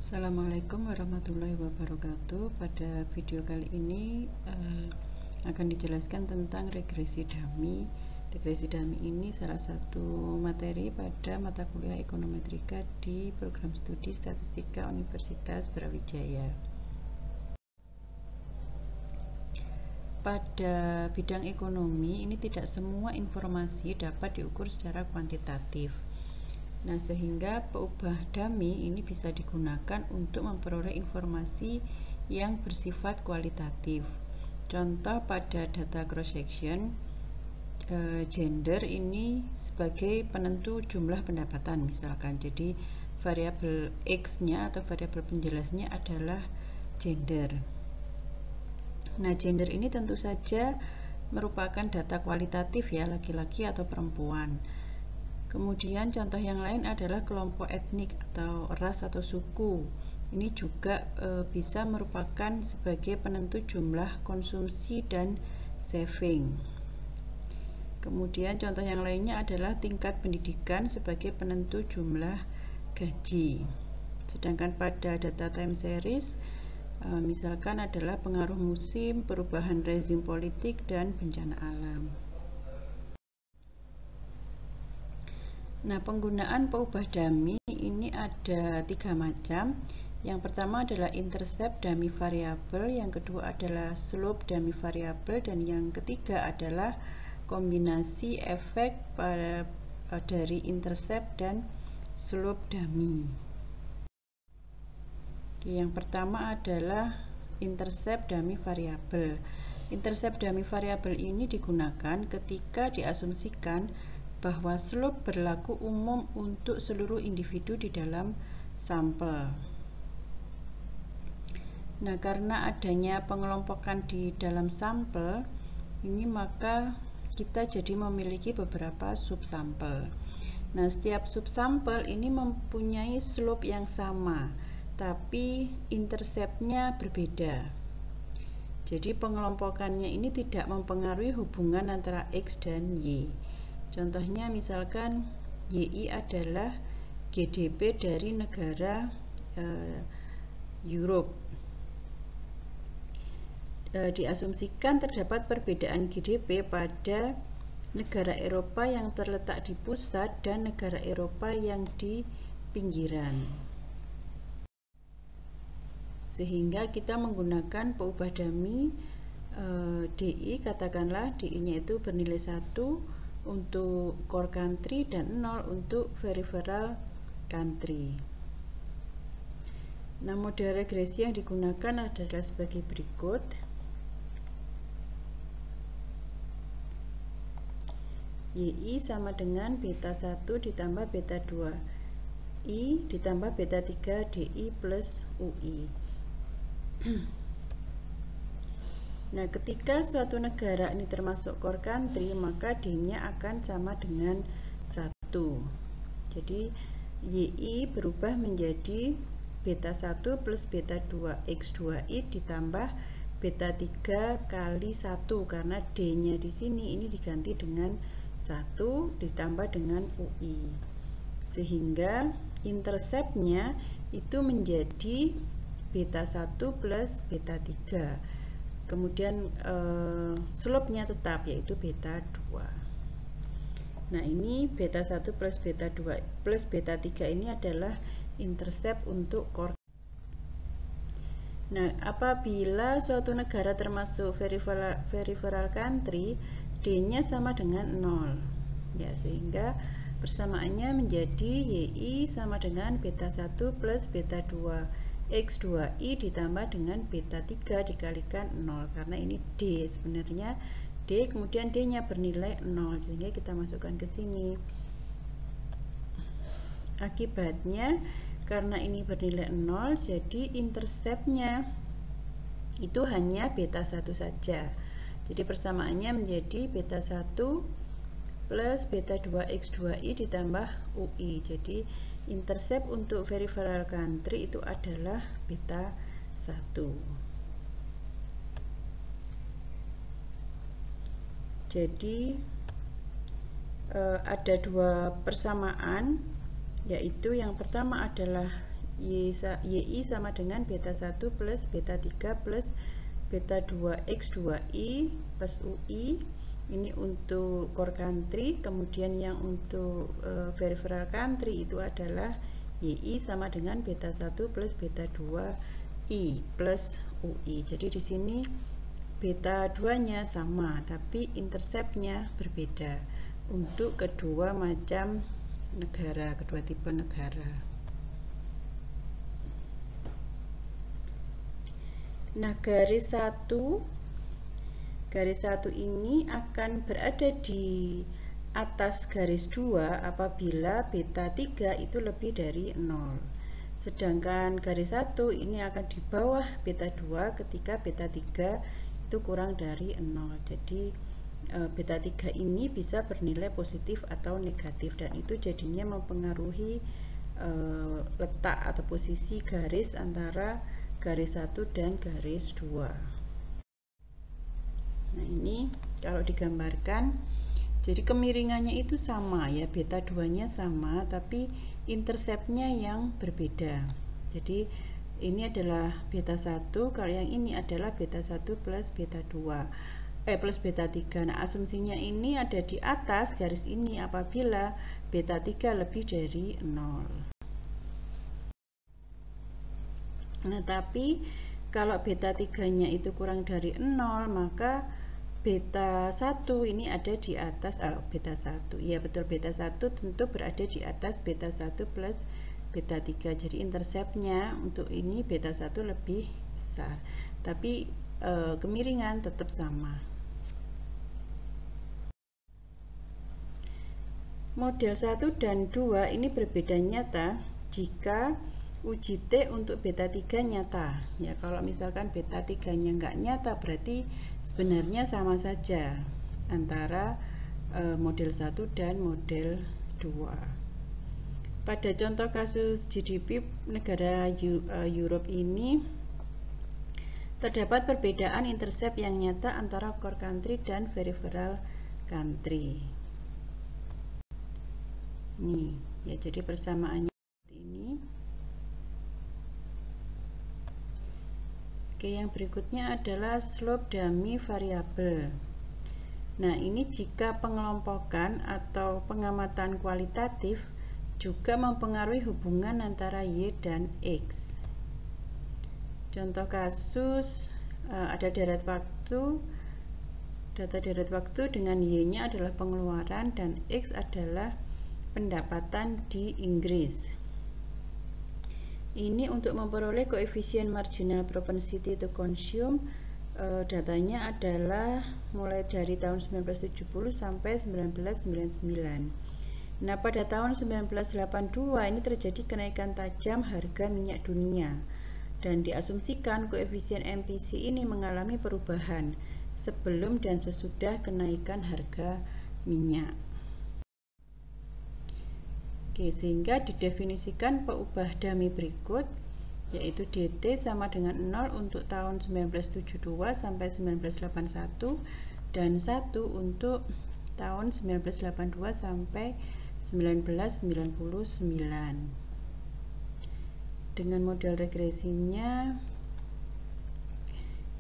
Assalamualaikum warahmatullahi wabarakatuh. Pada video kali ini akan dijelaskan tentang regresi dummy. Regresi dummy ini salah satu materi pada mata kuliah ekonometrika di program studi statistika Universitas Brawijaya. Pada bidang ekonomi ini tidak semua informasi dapat diukur secara kuantitatif. Nah, sehingga peubah dummy ini bisa digunakan untuk memperoleh informasi yang bersifat kualitatif. Contoh pada data cross section, gender ini sebagai penentu jumlah pendapatan misalkan. Jadi variabel X-nya atau variabel penjelasnya adalah gender. Nah, gender ini tentu saja merupakan data kualitatif ya, laki-laki atau perempuan. Kemudian contoh yang lain adalah kelompok etnik atau ras atau suku. Ini juga bisa merupakan sebagai penentu jumlah konsumsi dan saving. Kemudian contoh yang lainnya adalah tingkat pendidikan sebagai penentu jumlah gaji. Sedangkan pada data time series misalkan adalah pengaruh musim, perubahan rezim politik, dan bencana alam. Nah, penggunaan peubah dummy ini ada 3 macam. Yang pertama adalah intercept dummy variable, yang kedua adalah slope dummy variable, dan yang ketiga adalah kombinasi efek dari intercept dan slope dummy. Oke, yang pertama adalah intercept dummy variable. Intercept dummy variable ini digunakan ketika diasumsikan bahwa slope berlaku umum untuk seluruh individu di dalam sampel. Nah, karena adanya pengelompokan di dalam sampel ini, maka kita jadi memiliki beberapa subsampel. Nah, setiap subsampel ini mempunyai slope yang sama, tapi interceptnya berbeda. Jadi pengelompokannya ini tidak mempengaruhi hubungan antara X dan Y. Contohnya misalkan YI adalah GDP dari negara Europe. Diasumsikan terdapat perbedaan GDP pada negara Eropa yang terletak di pusat dan negara Eropa yang di pinggiran. Sehingga kita menggunakan peubah dummy DI, katakanlah DI-nya itu bernilai 1 untuk core country dan 0 untuk peripheral country. Nah, model regresi yang digunakan adalah sebagai berikut. YI sama dengan beta 1 ditambah beta 2 I ditambah beta 3 DI plus UI. Nah, ketika suatu negara ini termasuk core country, maka D-nya akan sama dengan 1. Jadi YI berubah menjadi beta 1 plus beta 2 X2I ditambah beta 3 kali 1, karena D-nya di sini ini diganti dengan 1 ditambah dengan UI. Sehingga interceptnya itu menjadi beta 1 plus beta 3. Kemudian slope-nya tetap, yaitu beta 2. Nah, ini beta 1 plus beta 2 plus beta 3 ini adalah intercept untuk core. Nah, apabila suatu negara termasuk peripheral country, D-nya sama dengan 0. Ya, sehingga persamaannya menjadi YI sama dengan beta 1 plus beta 2 X2I ditambah dengan beta 3 dikalikan 0, karena ini D sebenarnya D, kemudian D-nya bernilai 0, sehingga kita masukkan ke sini. Akibatnya karena ini bernilai 0, jadi interceptnya itu hanya beta 1 saja. Jadi persamaannya menjadi beta 1 plus beta 2 X2I ditambah UI. Jadi intercept untuk peripheral country itu adalah beta 1. Jadi ada 2 persamaan, yaitu yang pertama adalah YI sama dengan beta 1 plus beta 3 plus beta 2 X2I plus UI. Ini untuk core country. Kemudian yang untuk peripheral country itu adalah YI sama dengan beta 1 plus beta 2 I plus UI. Jadi di sini beta 2-nya sama, tapi interceptnya berbeda untuk kedua macam negara, kedua tipe negara. Nah, garis 1 ini akan berada di atas garis 2 apabila beta 3 itu lebih dari 0. Sedangkan garis 1 ini akan di bawah beta 2 ketika beta 3 itu kurang dari 0. Jadi beta 3 ini bisa bernilai positif atau negatif, dan itu jadinya mempengaruhi letak atau posisi garis antara garis 1 dan garis 2. Nah, ini kalau digambarkan, jadi kemiringannya itu sama ya, beta 2-nya sama, tapi interceptnya yang berbeda. Jadi ini adalah beta 1, kalau yang ini adalah beta 1 plus beta 2 plus beta 3. Nah, asumsinya ini ada di atas garis ini apabila beta 3 lebih dari 0. Nah, tapi kalau beta 3-nya itu kurang dari 0, maka beta 1 ini ada di atas beta 1. Ya, betul, beta 1 tentu berada di atas beta 1 plus beta 3. Jadi interceptnya untuk ini beta 1 lebih besar. Tapi kemiringan tetap sama. Model 1 dan 2 ini berbeda nyata jika uji T untuk beta 3 nyata. Ya, kalau misalkan beta 3-nya nggak nyata, berarti sebenarnya sama saja antara model 1 dan model 2. Pada contoh kasus GDP negara Europe ini terdapat perbedaan intercept yang nyata antara core country dan peripheral country. Nih, ya, jadi persamaannya ini. Oke, yang berikutnya adalah slope dummy variable. Nah, ini jika pengelompokan atau pengamatan kualitatif juga mempengaruhi hubungan antara Y dan X. Contoh kasus, ada data deret waktu dengan Y-nya adalah pengeluaran dan X adalah pendapatan di Inggris. Ini untuk memperoleh koefisien marginal propensity to consume, datanya adalah mulai dari tahun 1970 sampai 1999. Nah, pada tahun 1982 ini terjadi kenaikan tajam harga minyak dunia, dan diasumsikan koefisien MPC ini mengalami perubahan sebelum dan sesudah kenaikan harga minyak. Oke, sehingga didefinisikan peubah dummy berikut, yaitu DT sama dengan 0 untuk tahun 1972 sampai 1981 dan 1 untuk tahun 1982 sampai 1999. Dengan model regresinya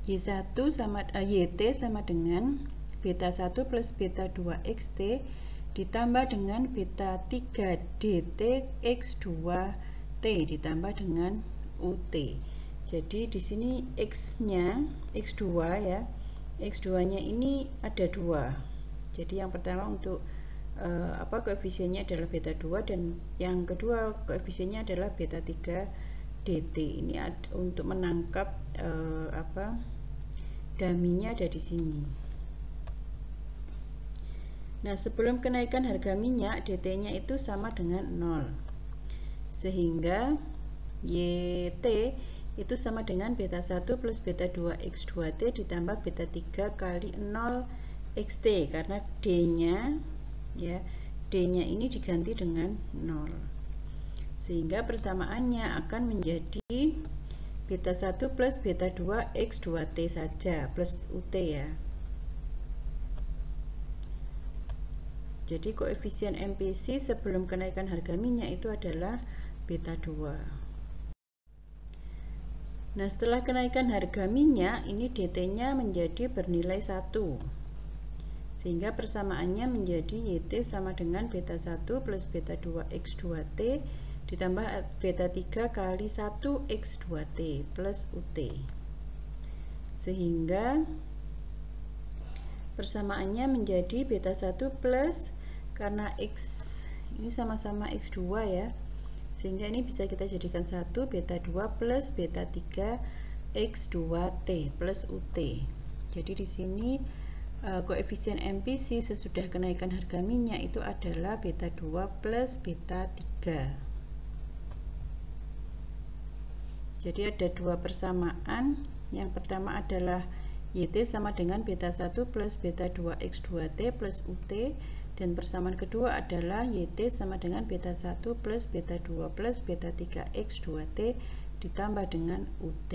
YT sama dengan beta 1 plus beta 2 XT ditambah dengan beta 3 DT X2T ditambah dengan UT. Jadi di sini X-nya, X2 ya, X2-nya ini ada 2. Jadi yang pertama untuk koefisiennya adalah beta 2, dan yang kedua koefisiennya adalah beta 3 DT. Ini untuk menangkap dummy-nya ada di sini. Nah, sebelum kenaikan harga minyak, DT-nya itu sama dengan 0. Sehingga YT itu sama dengan beta 1 plus beta 2 X2T ditambah beta 3 kali 0 XT, karena D-nya ya, D-nya ini diganti dengan 0. Sehingga persamaannya akan menjadi beta 1 plus beta 2 X2T saja plus UT ya. Jadi koefisien MPC sebelum kenaikan harga minyak itu adalah beta 2. Nah, setelah kenaikan harga minyak, ini DT-nya menjadi bernilai 1. Sehingga persamaannya menjadi YT sama dengan beta 1 plus beta 2 X2T ditambah beta 3 kali 1 X2T plus UT. Sehingga persamaannya menjadi beta 1 plus, karena X ini sama-sama X2 ya, sehingga ini bisa kita jadikan 1 beta 2 plus beta 3 X2T plus UT. Jadi di sini koefisien MPC sesudah kenaikan harga minyak itu adalah beta 2 plus beta 3. Jadi ada dua persamaan. Yang pertama adalah YT sama dengan beta 1 plus beta 2 X2T plus UT, dan persamaan kedua adalah YT sama dengan beta 1 plus beta 2 plus beta 3 X2T ditambah dengan UT.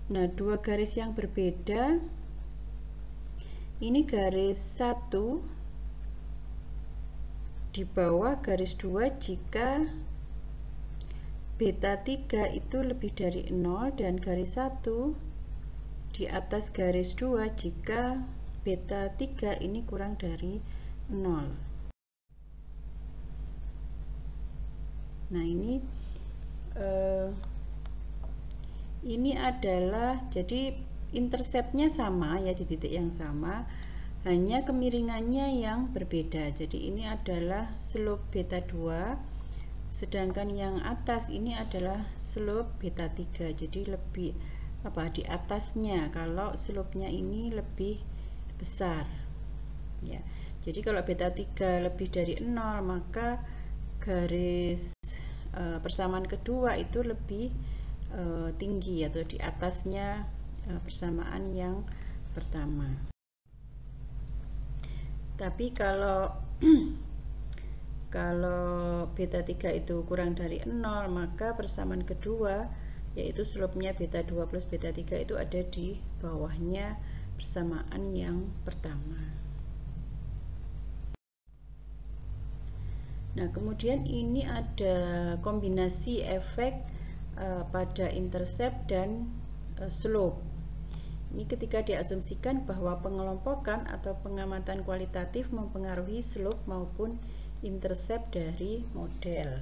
Nah, dua garis yang berbeda, ini garis 1 di bawah garis 2 jika beta 3 itu lebih dari 0, dan garis 1 di atas garis 2 jika beta 3 ini kurang dari 0. Nah, ini adalah, jadi interceptnya sama ya, di titik yang sama, hanya kemiringannya yang berbeda. Jadi ini adalah slope beta 2, sedangkan yang atas ini adalah slope beta 3. Jadi lebih di atasnya kalau slope-nya ini lebih besar ya. Jadi kalau beta 3 lebih dari 0, maka garis persamaan kedua itu lebih tinggi atau di atasnya persamaan yang pertama. Tapi kalau beta 3 itu kurang dari 0, maka persamaan kedua yaitu slope-nya beta 2 plus beta 3 itu ada di bawahnya persamaan yang pertama. Nah, kemudian ini ada kombinasi efek pada intercept dan slope. Ini ketika diasumsikan bahwa pengelompokan atau pengamatan kualitatif mempengaruhi slope maupun intercept dari model.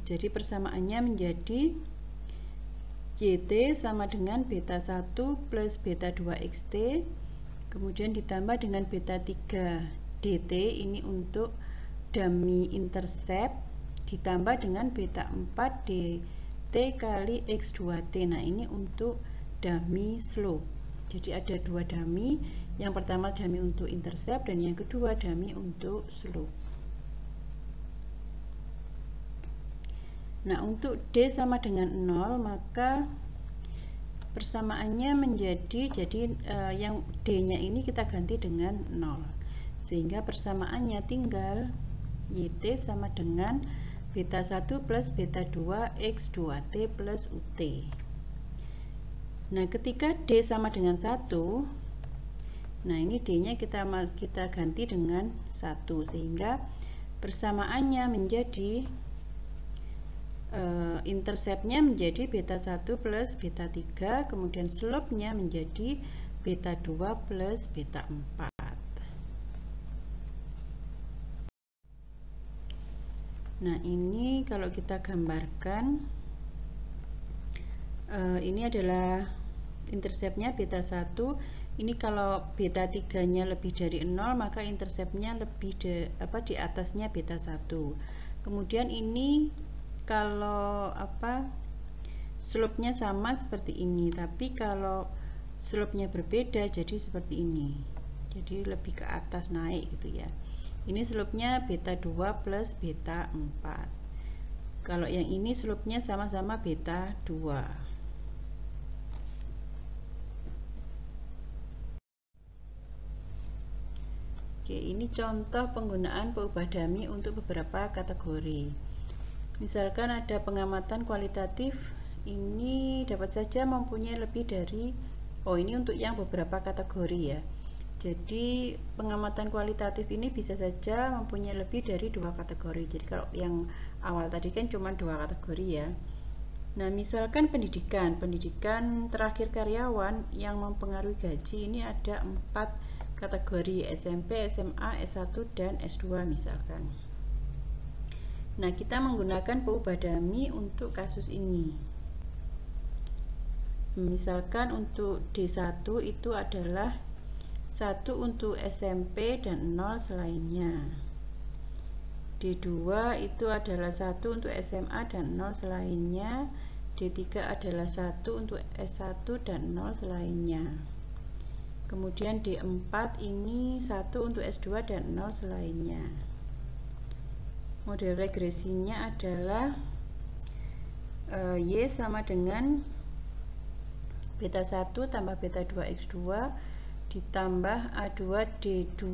Jadi persamaannya menjadi YT sama dengan beta 1 plus beta 2 XT, kemudian ditambah dengan beta 3 DT, ini untuk dummy intercept, ditambah dengan beta 4 DT kali X2T. Nah, ini untuk dummy slope. Jadi ada dua dummy, yang pertama dummy untuk intercept dan yang kedua dummy untuk slope. Nah, untuk D sama dengan 0, maka persamaannya menjadi, yang D-nya ini kita ganti dengan 0. Sehingga persamaannya tinggal YT sama dengan beta 1 plus beta 2 X2T plus UT. Nah, ketika D sama dengan 1, nah ini D-nya kita ganti dengan 1, sehingga persamaannya menjadi interceptnya menjadi beta 1 plus beta 3, kemudian slope-nya menjadi beta 2 plus beta 4. Nah, ini kalau kita gambarkan, ini adalah interceptnya beta 1. Ini kalau beta 3 nya lebih dari 0, maka interceptnya lebih di atasnya beta 1. Kemudian ini kalau slope-nya sama seperti ini, tapi kalau slope-nya berbeda jadi seperti ini. Jadi lebih ke atas naik gitu ya. Ini slope-nya beta 2 plus beta 4. Kalau yang ini slope-nya sama-sama beta 2. Oke, ini contoh penggunaan peubah dummy untuk beberapa kategori. Misalkan ada pengamatan kualitatif, ini dapat saja mempunyai lebih dari, ini untuk yang beberapa kategori ya. Jadi pengamatan kualitatif ini bisa saja mempunyai lebih dari 2 kategori. Jadi kalau yang awal tadi kan cuma 2 kategori ya. Nah, misalkan pendidikan terakhir karyawan yang mempengaruhi gaji ini ada 4 kategori, SMP, SMA, S1, dan S2 misalkan. Nah, kita menggunakan peubah dummy untuk kasus ini. Misalkan untuk D1 itu adalah 1 untuk SMP dan 0 selainnya. D2 itu adalah 1 untuk SMA dan 0 selainnya. D3 adalah 1 untuk S1 dan 0 selainnya. Kemudian D4 ini 1 untuk S2 dan 0 selainnya. Model regresinya adalah Y sama dengan beta 1 tambah beta 2X2 ditambah A2D2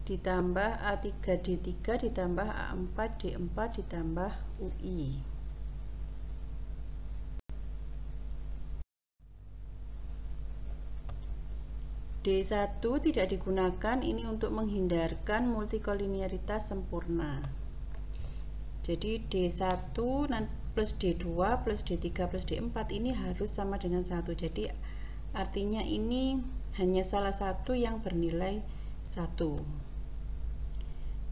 ditambah A3D3 ditambah A4D4 ditambah UI. D1 tidak digunakan ini untuk menghindarkan multikolinearitas sempurna. Jadi D1 plus D2 plus D3 plus D4 ini harus sama dengan 1. Jadi artinya ini hanya salah satu yang bernilai 1.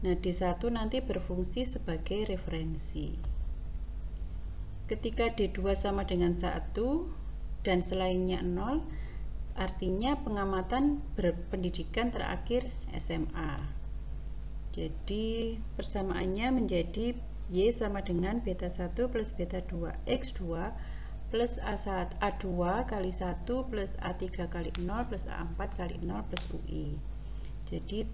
Nah, D1 nanti berfungsi sebagai referensi. Ketika D2 sama dengan 1 dan selainnya 0, artinya pengamatan berpendidikan terakhir SMA. Jadi persamaannya menjadi Y sama dengan beta 1 plus beta 2 X2 plus A2 kali 1 plus A3 kali 0 plus A4 kali 0 plus UI. Jadi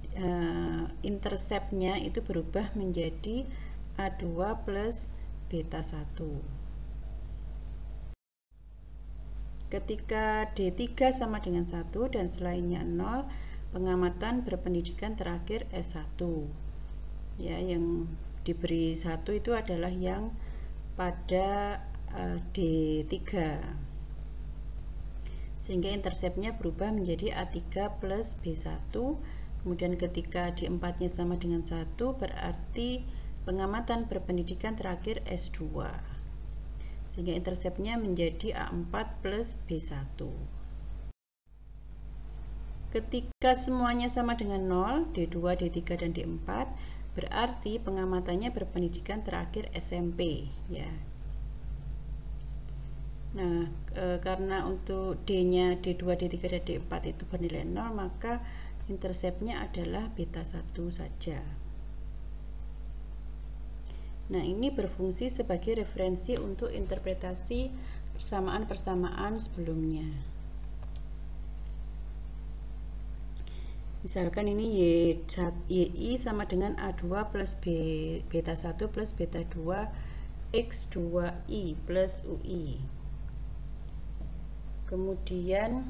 interceptnya itu berubah menjadi A2 plus beta 1. Ketika D3 sama dengan 1 dan selainnya 0, pengamatan berpendidikan terakhir S1. Ya, yang diberi 1 itu adalah yang pada D3. Sehingga interceptnya berubah menjadi A3 plus B1. Kemudian ketika D4-nya sama dengan 1, berarti pengamatan berpendidikan terakhir S2. Sehingga interceptnya menjadi A4 plus B1. Ketika semuanya sama dengan 0, D2, D3, dan D4, berarti pengamatannya berpendidikan terakhir SMP. Ya. Nah, karena untuk D-nya D2, D3, dan D4 itu bernilai 0, maka interceptnya adalah beta 1 saja. Nah, ini berfungsi sebagai referensi untuk interpretasi persamaan-persamaan sebelumnya. Misalkan ini YI sama dengan A2 plus beta 1 plus beta 2 X2I plus UI. Kemudian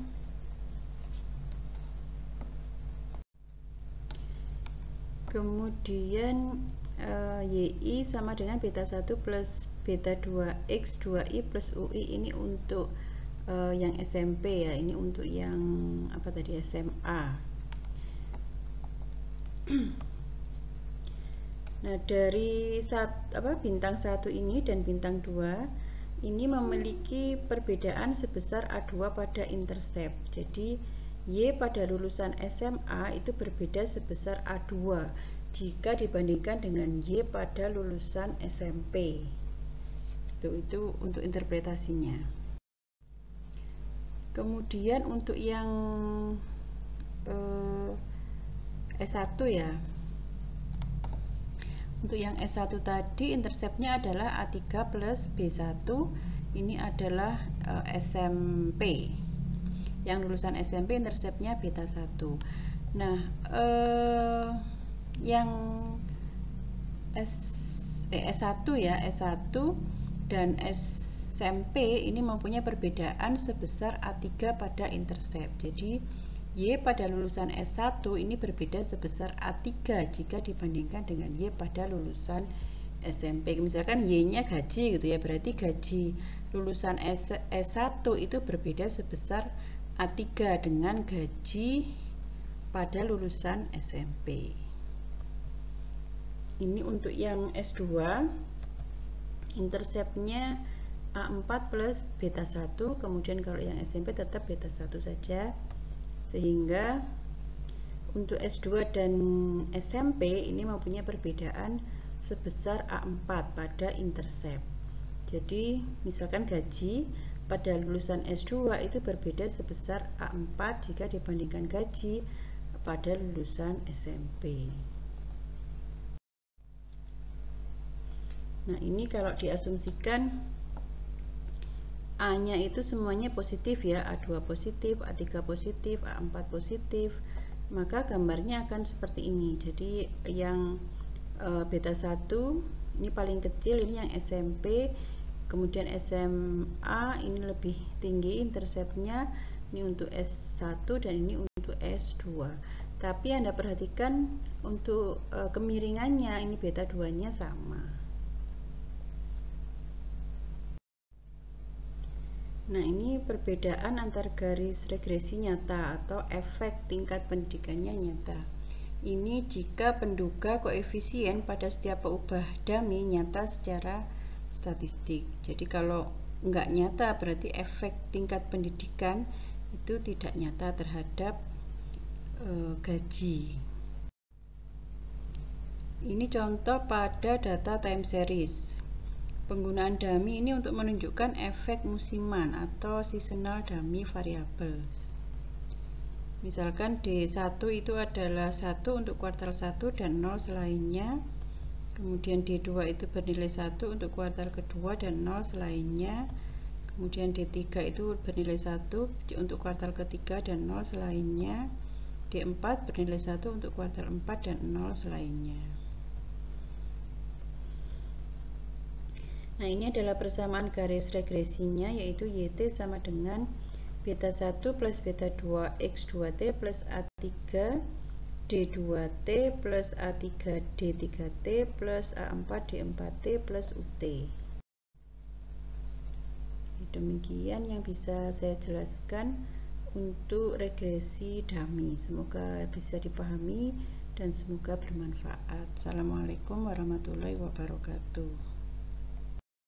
YI sama dengan beta 1 plus beta 2 X2I plus UI ini untuk yang SMP ya, ini untuk yang apa tadi, SMA. Nah, dari bintang 1 ini dan bintang 2 ini memiliki perbedaan sebesar A2 pada intercept. Jadi Y pada lulusan SMA itu berbeda sebesar A2 jika dibandingkan dengan Y pada lulusan SMP. Itu untuk interpretasinya. Kemudian untuk yang S1 ya. Untuk yang S1 tadi interceptnya adalah A3 plus B1. Ini adalah SMP. Yang lulusan SMP interceptnya beta 1. Nah, yang S1 ya, S1 dan SMP ini mempunyai perbedaan sebesar A3 pada intercept. Jadi Y pada lulusan S1 ini berbeda sebesar A3 jika dibandingkan dengan Y pada lulusan SMP. Misalkan Y-nya gaji gitu ya, berarti gaji lulusan S1 itu berbeda sebesar A3 dengan gaji pada lulusan SMP. Ini untuk yang S2, interceptnya A4 plus beta 1, kemudian kalau yang SMP tetap beta 1 saja, sehingga untuk S2 dan SMP ini mempunyai perbedaan sebesar A4 pada intercept. Jadi misalkan gaji pada lulusan S2 itu berbeda sebesar A4 jika dibandingkan gaji pada lulusan SMP. Nah, ini kalau diasumsikan A-nya itu semuanya positif ya, A2 positif, A3 positif, A4 positif, maka gambarnya akan seperti ini. Jadi yang beta 1 ini paling kecil, ini yang SMP, kemudian SMA ini lebih tinggi interceptnya, ini untuk S1 dan ini untuk S2. Tapi Anda perhatikan untuk kemiringannya, ini beta 2 nya sama. Nah, ini perbedaan antar garis regresi nyata atau efek tingkat pendidikannya nyata. Ini jika penduga koefisien pada setiap peubah dummy nyata secara statistik. Jadi kalau nggak nyata berarti efek tingkat pendidikan itu tidak nyata terhadap gaji. Ini contoh pada data time series. Penggunaan dummy ini untuk menunjukkan efek musiman atau seasonal dummy variables. Misalkan D1 itu adalah 1 untuk kuartal 1 dan 0 selainnya. Kemudian D2 itu bernilai 1 untuk kuartal kedua dan 0 selainnya. Kemudian D3 itu bernilai 1 untuk kuartal ketiga dan 0 selainnya. D4 bernilai 1 untuk kuartal 4 dan 0 selainnya. Nah, ini adalah persamaan garis regresinya, yaitu YT sama dengan beta 1 plus beta 2 X2T plus A3 D2T plus A3 D3T plus A4 D4T plus UT. Demikian yang bisa saya jelaskan untuk regresi dummy. Semoga bisa dipahami dan semoga bermanfaat. Assalamualaikum warahmatullahi wabarakatuh.